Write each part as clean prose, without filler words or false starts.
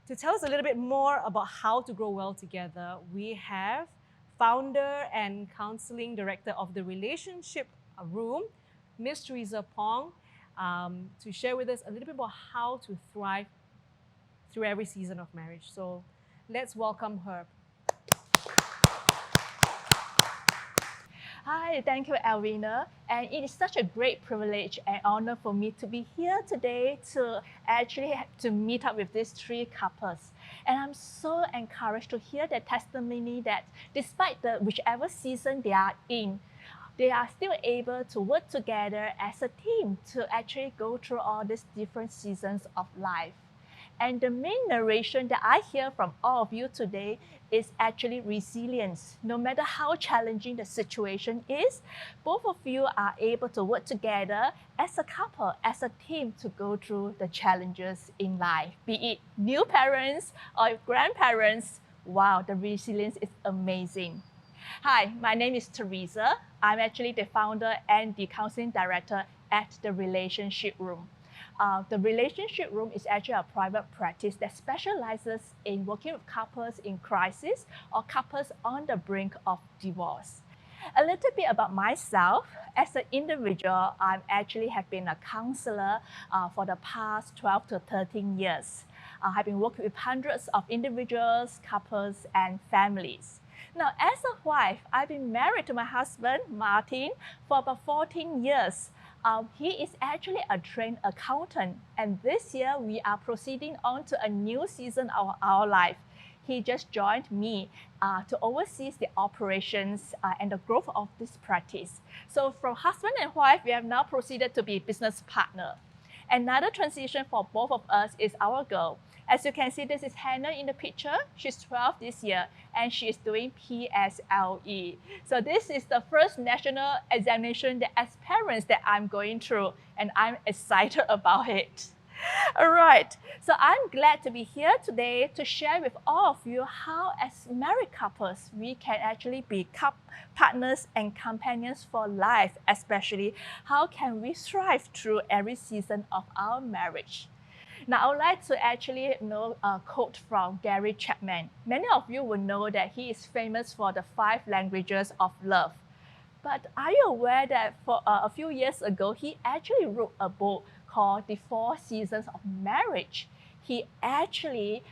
To tell us a little bit more about how to grow well together, we have founder and counseling director of the Relationship Room, Miss Theresa Pong, to share with us a little bit about how to thrive through every season of marriage. So let's welcome her. Hi, thank you, Alvina. And it is such a great privilege and honor for me to be here today to actually to meet up with these three couples. And I'm so encouraged to hear their testimony that despite the whichever season they are in, they are still able to work together as a team to actually go through all these different seasons of life. And the main narration that I hear from all of you today is actually resilience. No matter how challenging the situation is, both of you are able to work together as a couple, as a team to go through the challenges in life, be it new parents or grandparents. Wow, the resilience is amazing. Hi, my name is Theresa. I'm actually the founder and the counseling director at the Relationship Room. The Relationship Room is actually a private practice that specializes in working with couples in crisis or couples on the brink of divorce. A little bit about myself. As an individual, I actually have been a counselor for the past 12 to 13 years. I've been working with hundreds of individuals, couples, and families. Now, as a wife, I've been married to my husband, Martin, for about 14 years. He is actually a trained accountant, and this year we are proceeding on to a new season of our life. He just joined me to oversee the operations and the growth of this practice. So from husband and wife, we have now proceeded to be business partner. Another transition for both of us is our girl. As you can see, this is Hannah in the picture. She's 12 this year, and she's doing PSLE. So this is the first national examination that as parents that I'm going through, and I'm excited about it. All right, so I'm glad to be here today to share with all of you how as married couples, we can actually be partners and companions for life, especially how can we thrive through every season of our marriage. Now, I would like to actually know a quote from Gary Chapman. Many of you will know that he is famous for the 5 languages of love. But are you aware that for a few years ago, he actually wrote a book called The 4 Seasons of Marriage? He actually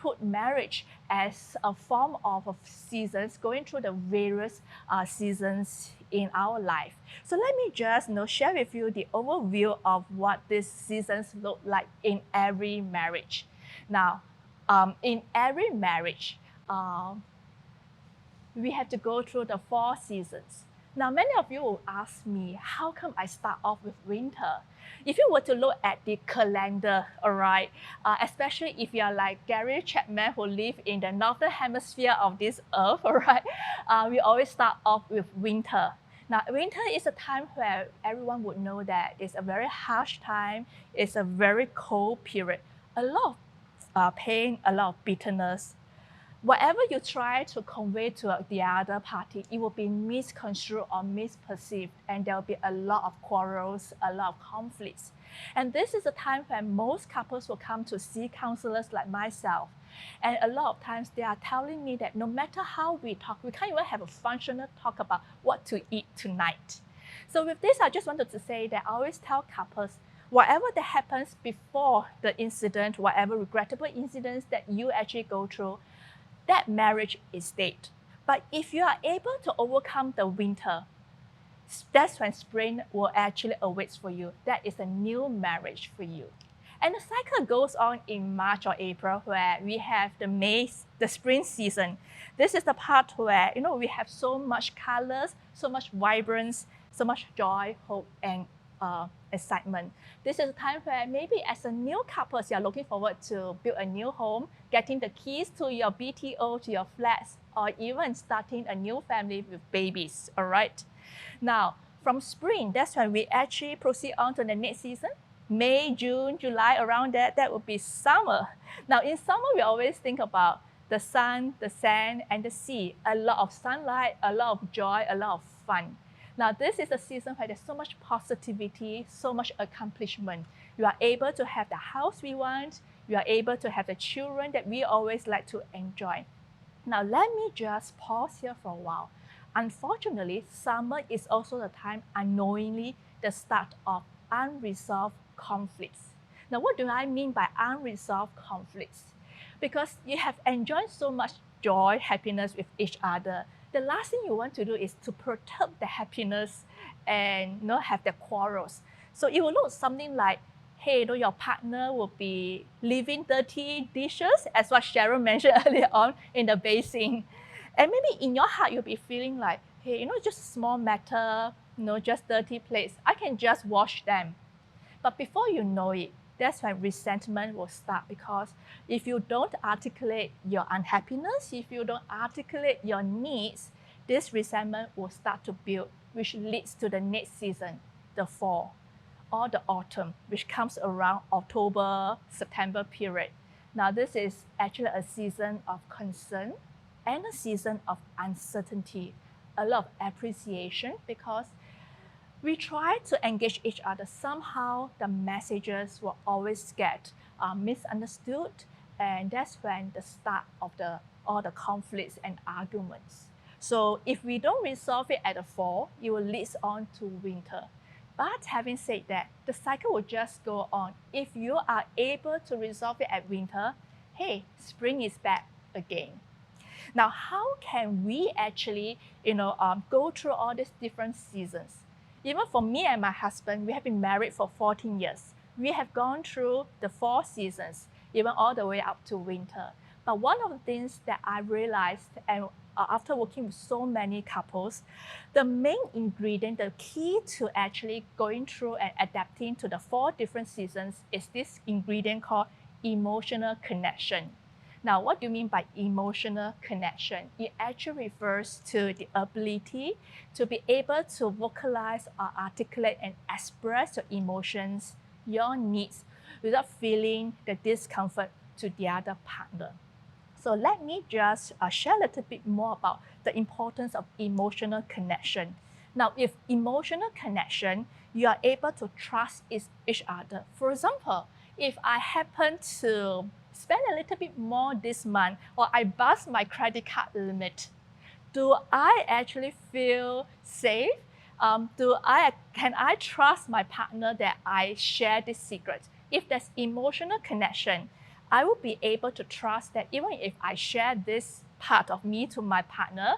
put marriage as a form of seasons, going through the various seasons in our life. So let me just share with you the overview of what these seasons look like in every marriage. Now, in every marriage, we have to go through the 4 seasons. Now, many of you will ask me, how come I start off with winter? If you were to look at the calendar, all right, especially if you are like Gary Chapman who live in the northern hemisphere of this earth, all right, we always start off with winter. Now, winter is a time where everyone would know that it's a very harsh time, it's a very cold period, a lot of pain, a lot of bitterness. Whatever you try to convey to the other party, it will be misconstrued or misperceived, and there will be a lot of quarrels, a lot of conflicts. And this is a time when most couples will come to see counselors like myself. And a lot of times they are telling me that no matter how we talk, we can't even have a functional talk about what to eat tonight. So with this, I just wanted to say that I always tell couples, whatever that happens before the incident, whatever regrettable incidents that you actually go through, that marriage is dead. But if you are able to overcome the winter, that's when spring will actually await for you. That is a new marriage for you. And the cycle goes on in March or April where we have the spring season. This is the part where we have so much colors, so much vibrance, so much joy, hope, and excitement. This is a time where maybe as a new couple, you're looking forward to build a new home, getting the keys to your BTO, to your flats, or even starting a new family with babies, all right? Now, from spring, that's when we actually proceed on to the next season. May, June, July, around that would be summer. Now, in summer, we always think about the sun, the sand, and the sea. A lot of sunlight, a lot of joy, a lot of fun. Now, this is a season where there's so much positivity, so much accomplishment. You are able to have the house we want. You are able to have the children that we always like to enjoy. Now, let me just pause here for a while. Unfortunately, summer is also the time unknowingly the start of unresolved conflicts. Now, what do I mean by unresolved conflicts? Because you have enjoyed so much joy, happiness with each other, the last thing you want to do is to perturb the happiness and not have the quarrels. So it will look something like, hey, your partner will be leaving dirty dishes, as what Cheryl mentioned earlier on in the basin. And maybe in your heart, you'll be feeling like, hey, just a small matter, just dirty plates. I can just wash them. But before you know it, that's when resentment will start, because if you don't articulate your unhappiness, if you don't articulate your needs, this resentment will start to build, which leads to the next season, the fall or the autumn, which comes around October, September period. Now, this is actually a season of concern and a season of uncertainty, a lot of appreciation, because we try to engage each other. Somehow the messages will always get misunderstood, and that's when the start of all the conflicts and arguments. So if we don't resolve it at the fall, it will lead on to winter. But having said that, the cycle will just go on. If you are able to resolve it at winter, hey, spring is back again. Now, how can we actually, go through all these different seasons? Even for me and my husband, we have been married for 14 years. We have gone through the 4 seasons, even all the way up to winter. But one of the things that I realized, and after working with so many couples, the main ingredient, the key to actually going through and adapting to the 4 different seasons is this ingredient called emotional connection. Now, what do you mean by emotional connection? It actually refers to the ability to be able to vocalize or articulate and express your emotions, your needs, without feeling the discomfort to the other partner. So let me just share a little bit more about the importance of emotional connection. Now, with emotional connection, you are able to trust each other. For example, if I happen to spend a little bit more this month, or I bust my credit card limit, do I actually feel safe? Can I trust my partner that I share this secret? If there's emotional connection, I will be able to trust that even if I share this part of me to my partner,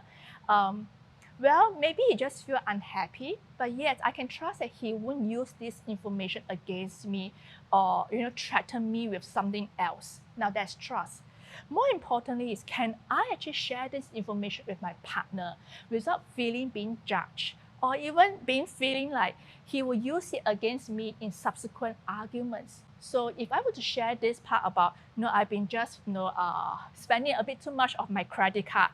maybe he just feel unhappy, but yet I can trust that he won't use this information against me or threaten me with something else. Now that's trust. More importantly is, can I actually share this information with my partner without being judged, or even feeling like he will use it against me in subsequent arguments? So if I were to share this part about, I've been just spending a bit too much of my credit card,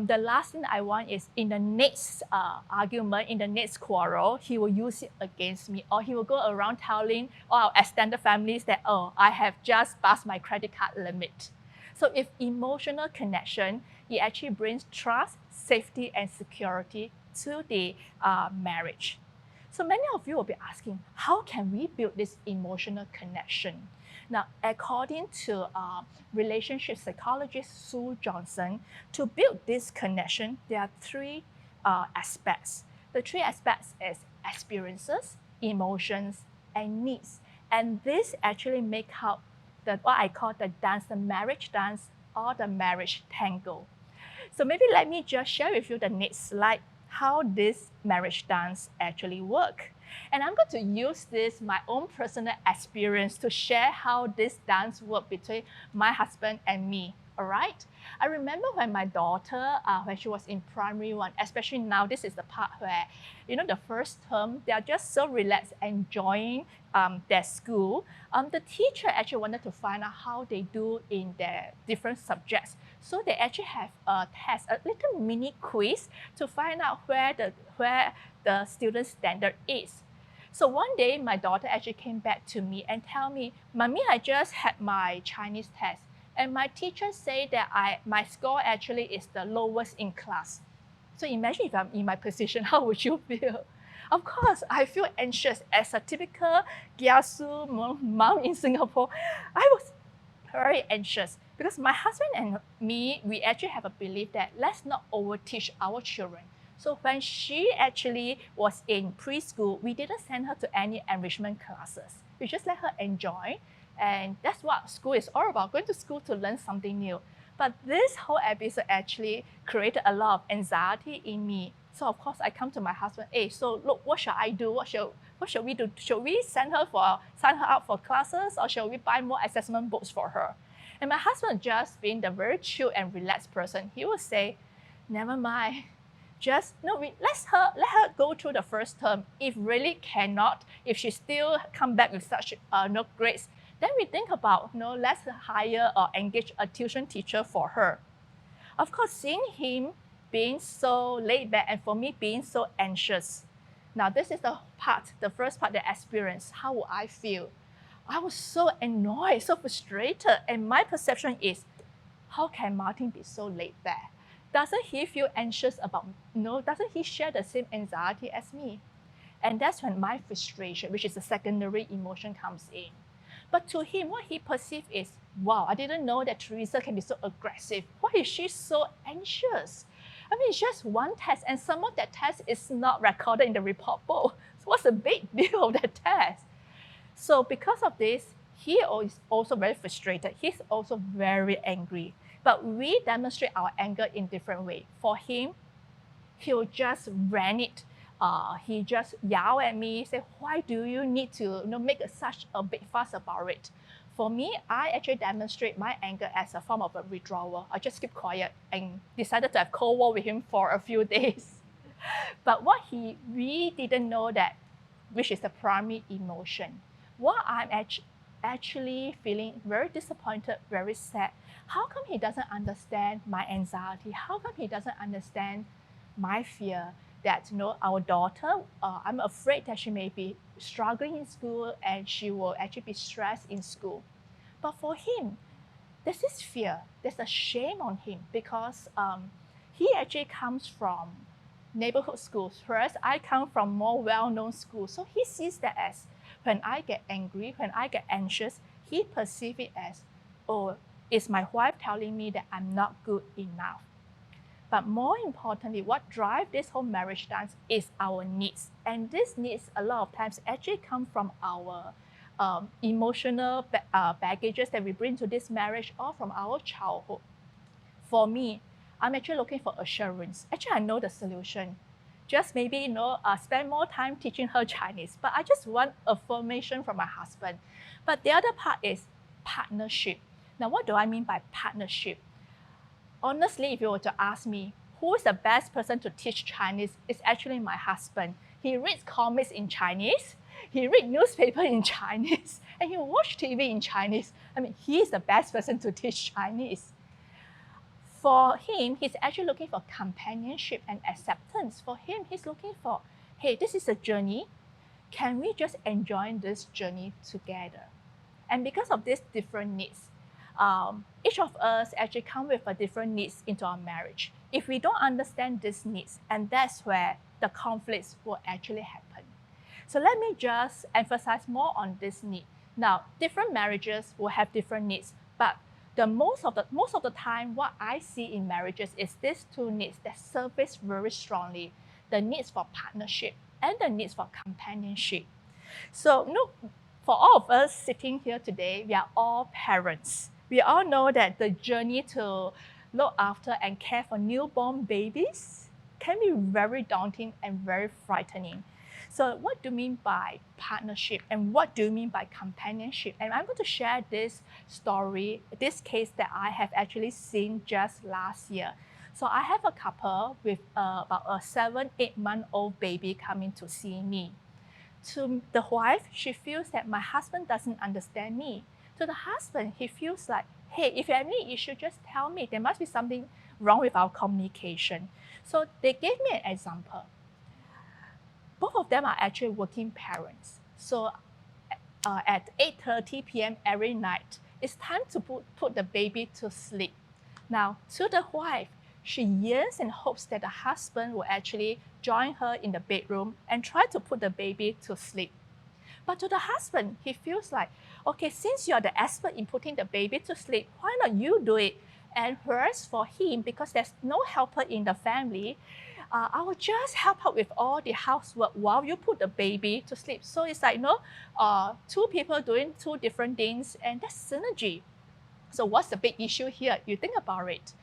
the last thing I want is in the next argument, in the next quarrel, he will use it against me, or he will go around telling all our extended families that, I have just passed my credit card limit. So if emotional connection, it actually brings trust, safety, and security to the marriage. So many of you will be asking, how can we build this emotional connection? Now, according to relationship psychologist Sue Johnson, to build this connection, there are 3 aspects. The 3 aspects is experiences, emotions, and needs. And this actually make up what I call the dance, the marriage dance, or the marriage tango. So maybe let me just share with you the next slide, how this marriage dance actually work. And I'm going to use my own personal experience to share how this dance worked between my husband and me. All right. I remember when my daughter, when she was in primary 1, especially now, this is the part where, the first term, they are just so relaxed, enjoying their school. The teacher actually wanted to find out how they do in their different subjects. So they actually have a test, a little mini quiz to find out where the student's standard is. So one day, my daughter actually came back to me and tell me, Mommy, I just had my Chinese test, and my teacher said that my score actually is the lowest in class. So imagine if I'm in my position, how would you feel? Of course, I feel anxious as a typical Kiasu mom in Singapore. I was very anxious because my husband and me, we actually have a belief that let's not overteach our children. So when she actually was in preschool, we didn't send her to any enrichment classes. We just let her enjoy. And that's what school is all about, going to school to learn something new. But this whole episode actually created a lot of anxiety in me. So of course I come to my husband, hey, so look, what shall I do? What shall we do? Should we sign her up for classes, or shall we buy more assessment books for her? And my husband, just being the very chill and relaxed person, he would say, never mind. Just let her go through the first term. If really cannot, if she still come back with such no grades, then we think about let's hire or engage a tuition teacher for her. Of course, seeing him being so laid back and for me being so anxious. Now this is the first part that I experienced. How would I feel? I was so annoyed, so frustrated, and my perception is, how can Martin be so laid back? Doesn't he feel anxious about, doesn't he share the same anxiety as me? And that's when my frustration, which is a secondary emotion, comes in. But to him, what he perceived is, wow, I didn't know that Theresa can be so aggressive. Why is she so anxious? I mean, it's just one test, and some of that test is not recorded in the report book. So what's the big deal of that test? So because of this, he is also very frustrated. He's also very angry. But we demonstrate our anger in different ways. For him, he'll just rant it. He just yell at me, say, why do you need to make such a big fuss about it? For me, I actually demonstrate my anger as a form of a withdrawal. I just keep quiet and decided to have Cold War with him for a few days. But what we didn't know that, which is the primary emotion. What I'm actually feeling very disappointed, very sad. How come he doesn't understand my anxiety? How come he doesn't understand my fear that our daughter, I'm afraid that she may be struggling in school and she will actually be stressed in school. But for him, there's this fear, there's a shame on him because he actually comes from neighborhood schools, whereas I come from more well-known schools. So he sees that as, when I get angry, when I get anxious, he perceives it as, oh, is my wife telling me that I'm not good enough? But more importantly, what drives this whole marriage dance is our needs. And these needs a lot of times actually come from our emotional baggages that we bring to this marriage or from our childhood. For me, I'm actually looking for assurance. Actually, I know the solution. Just maybe, spend more time teaching her Chinese. But I just want affirmation from my husband. But the other part is partnership. Now, what do I mean by partnership? Honestly, if you were to ask me, who is the best person to teach Chinese, it's actually my husband. He reads comics in Chinese, he reads newspaper in Chinese, and he watches TV in Chinese. I mean, he is the best person to teach Chinese. For him, he's actually looking for companionship and acceptance. For him, he's looking for, hey, this is a journey. Can we just enjoy this journey together? And because of these different needs, each of us actually come with a different needs into our marriage. If we don't understand these needs, and that's where the conflicts will actually happen. So let me just emphasize more on this need. Now, different marriages will have different needs, but most of the time, what I see in marriages is these two needs that surface very strongly: the needs for partnership and the needs for companionship. So, for all of us sitting here today, we are all parents. We all know that the journey to look after and care for newborn babies can be very daunting and very frightening. So what do you mean by partnership and what do you mean by companionship? And I'm going to share this story, this case that I have actually seen just last year. So I have a couple with about a 7-8-month-old baby coming to see me. To the wife, she feels that my husband doesn't understand me. To the husband, he feels like, hey, if you have any issue, just tell me. There must be something wrong with our communication. So they gave me an example. Both of them are actually working parents. So at 8:30 p.m. every night, it's time to put the baby to sleep. Now, to the wife, She yearns and hopes that the husband will actually join her in the bedroom and try to put the baby to sleep. But to the husband, he feels like, okay, since you're the expert in putting the baby to sleep, why not you do it? And whereas for him, because there's no helper in the family, I will just help out with all the housework while you put the baby to sleep. So it's like, two people doing two different things, and that's synergy. So what's the big issue here? You think about it.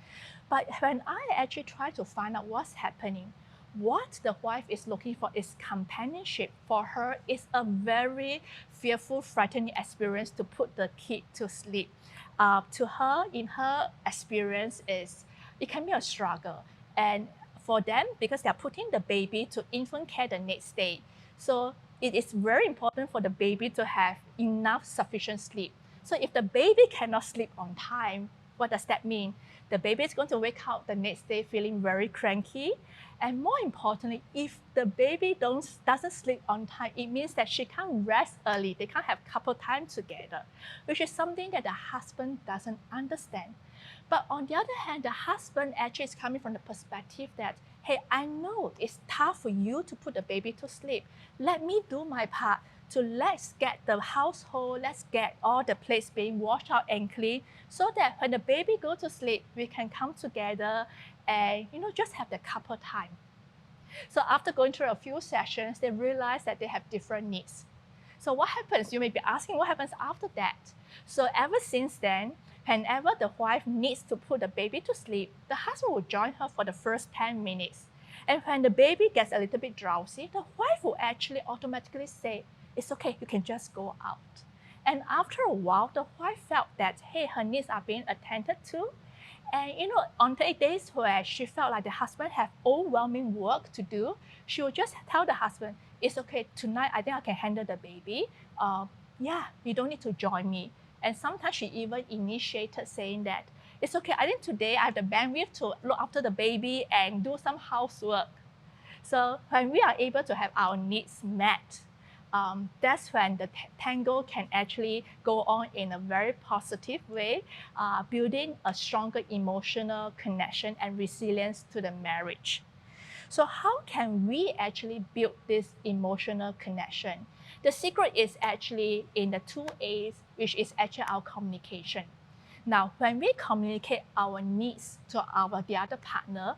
But when I actually try to find out what's happening, what the wife is looking for is companionship. For her, it's a very fearful, frightening experience to put the kid to sleep. To her, in her experience, it can be a struggle. And for them, because they're putting the baby to infant care the next day, so it is very important for the baby to have enough sufficient sleep. So if the baby cannot sleep on time, what does that mean? The baby is going to wake up the next day feeling very cranky. And more importantly, if the baby doesn't sleep on time, it means that she can't rest early. They can't have couple time together, which is something that the husband doesn't understand. But on the other hand, the husband actually is coming from the perspective that, hey, I know it's tough for you to put the baby to sleep. Let me do my part to let's get the household, let's get all the plates being washed out and clean, so that when the baby goes to sleep, we can come together and just have the couple time. So after going through a few sessions, they realize that they have different needs. So what happens? You may be asking, what happens after that? So ever since then, whenever the wife needs to put the baby to sleep, the husband will join her for the first 10 minutes. And when the baby gets a little bit drowsy, the wife will actually automatically say, it's okay, you can just go out. And after a while, the wife felt that, hey, her needs are being attended to. And on the days where she felt like the husband had overwhelming work to do, she would just tell the husband, it's okay, tonight I think I can handle the baby. You don't need to join me. And sometimes she even initiated saying that, it's okay, I think today I have the bandwidth to look after the baby and do some housework. So when we are able to have our needs met, that's when the tango can actually go on in a very positive way, building a stronger emotional connection and resilience to the marriage. So how can we actually build this emotional connection? The secret is actually in the 2 A's, which is actually our communication. Now, when we communicate our needs to the other partner,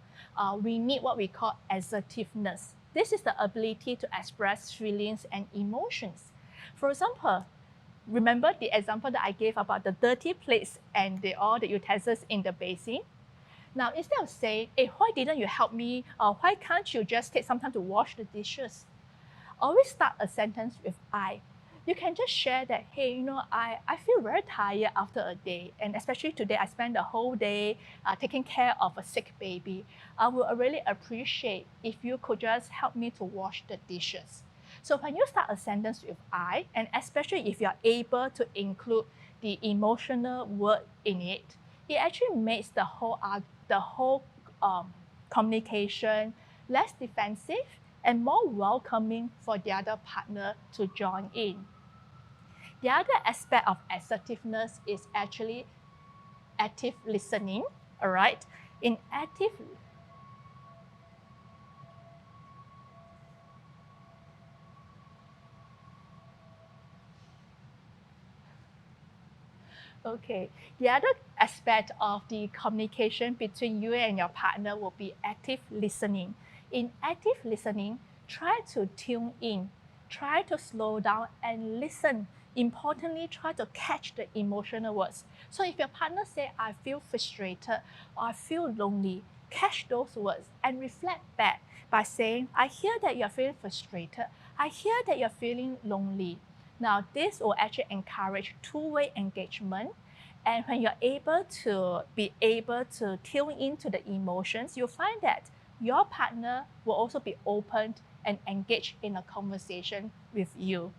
we need what we call assertiveness. This is the ability to express feelings and emotions. For example, remember the example that I gave about the dirty plates and all the utensils in the basin? Now, instead of saying, hey, why didn't you help me? Or why can't you just take some time to wash the dishes? Always start a sentence with I. You can just share that, hey, I feel very tired after a day. And especially today, I spent the whole day taking care of a sick baby. I would really appreciate if you could just help me to wash the dishes. So when you start a sentence with I, and especially if you're able to include the emotional word in it, it actually makes the whole communication less defensive and more welcoming for the other partner to join in. The other aspect of assertiveness is actually active listening, all right? In active Okay. The other aspect of the communication between you and your partner will be active listening. In active listening, try to tune in, try to slow down and listen. Importantly, try to catch the emotional words. So if your partner say, I feel frustrated or I feel lonely, catch those words and reflect back by saying, I hear that you're feeling frustrated. I hear that you're feeling lonely. Now, this will actually encourage two-way engagement. And when you're able to tune into the emotions, you'll find that your partner will also be open and engaged in a conversation with you.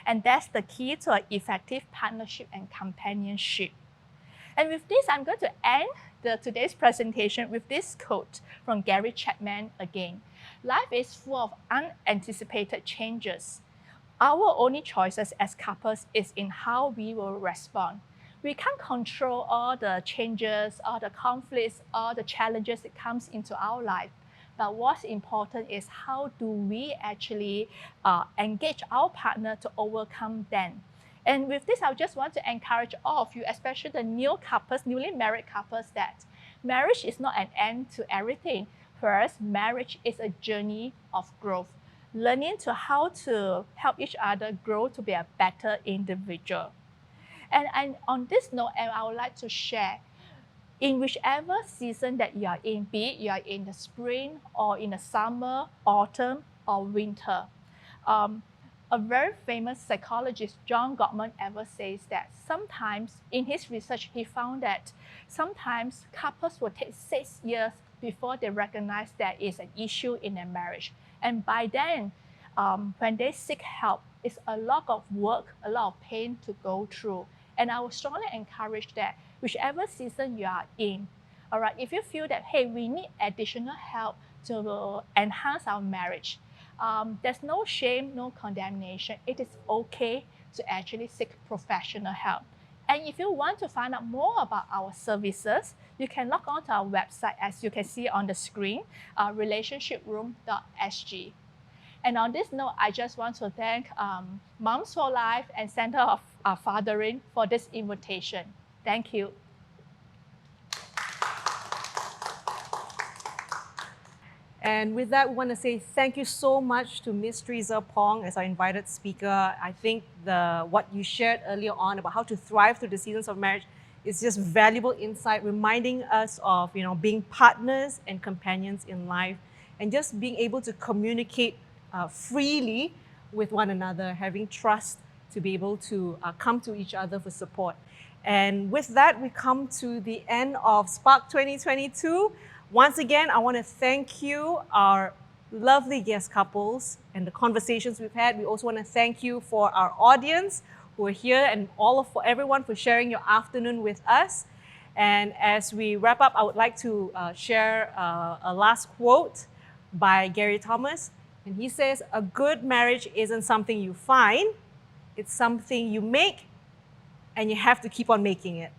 And that's the key to an effective partnership and companionship. And with this, I'm going to end today's presentation with this quote from Gary Chapman again. Life is full of unanticipated changes. Our only choices as couples is in how we will respond. We can't control all the changes, all the conflicts, all the challenges that comes into our life. But what's important is how do we actually engage our partner to overcome them. And with this, I just want to encourage all of you, especially the new couples, newly married couples, that marriage is not an end to everything. First, marriage is a journey of growth, learning to how to help each other grow to be a better individual. And on this note, I would like to share, in whichever season that you are in, be it you are in the spring or in the summer, autumn, or winter, a very famous psychologist, John Gottman, ever says that sometimes in his research, he found that sometimes couples will take 6 years before they recognize there is an issue in their marriage. And by then, when they seek help, it's a lot of work, a lot of pain to go through. And I would strongly encourage that whichever season you are in, all right, if you feel that, hey, we need additional help to enhance our marriage, there's no shame, no condemnation. It is okay to actually seek professional help. And if you want to find out more about our services, you can log on to our website, as you can see on the screen, relationshiproom.sg. And on this note, I just want to thank Moms for Life and Center of Fathering for this invitation. Thank you. And with that, we want to say thank you so much to Ms. Theresa Pong as our invited speaker. I think what you shared earlier on about how to thrive through the seasons of marriage is just valuable insight, reminding us of being partners and companions in life, and just being able to communicate freely with one another, having trust to be able to come to each other for support. And with that, we come to the end of Spark 2022. Once again, I want to thank you, our lovely guest couples, and the conversations we've had. We also want to thank you for our audience who are here, and for everyone for sharing your afternoon with us. And as we wrap up, I would like to share a last quote by Gary Thomas. And he says, "A good marriage isn't something you find, it's something you make, and you have to keep on making it."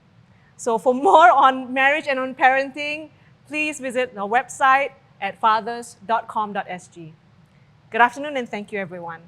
So for more on marriage and on parenting, please visit our website at fathers.com.sg. Good afternoon and thank you, everyone.